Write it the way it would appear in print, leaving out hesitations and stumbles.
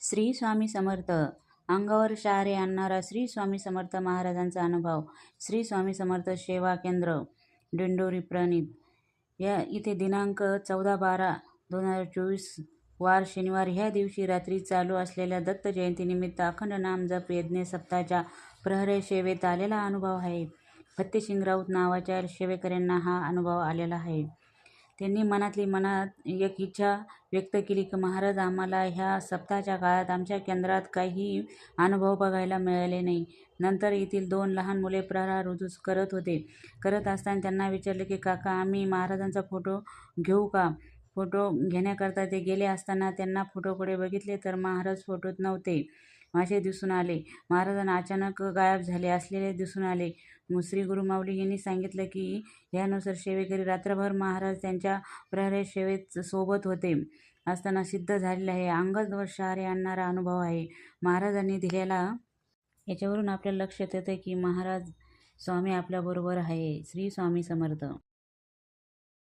श्री स्वामी समर्थ. अंगावर शहारे आणणारा श्री स्वामी समर्थ महाराजांचा अनुभव. श्री स्वामी समर्थ सेवा केंद्र, दिंडोरी प्रणित. इथे दिनांक 14/12/2024 वार शनिवार ह्या दिवशी रात्री चालू असलेल्या दत्त जयंतीनिमित्त अखंड नाम जप यज्ञ सप्ताहाच्या प्रहरी सेवेत आलेला अनुभव आहे. फत्तेसिंग राऊत नावाच्या सेवेकऱ्यांना हा अनुभव आलेला आहे. त्यांनी मनात एक इच्छा व्यक्त केली की महाराज, आम्हाला ह्या सप्ताहाच्या काळात आमच्या केंद्रात काही अनुभव बघायला मिळाले नाही. नंतर येथील 2 लहान मुले प्रहार रुजू करत असताना त्यांना विचारले की काका, आम्ही महाराजांचा फोटो घेऊ का? फोटो घेण्याकरता ते गेले असताना त्यांना फोटोकडे बघितले तर महाराज फोटोत नव्हते असे दिसून आले. महाराजांना अचानक गायब झाले असलेले दिसून आले. श्री गुरुमाऊली यांनी सांगितलं की यानुसार सेवेकरी रात्रभर महाराज त्यांच्या प्रहरी सेवेत सोबत होते असताना सिद्ध झालेला आहे. अंगावर शहारे आणणारा अनुभव आहे महाराजांनी दिलेला. याच्यावरून आपल्याला लक्षात येतं की महाराज स्वामी आपल्याबरोबर आहे. श्री स्वामी समर्थ.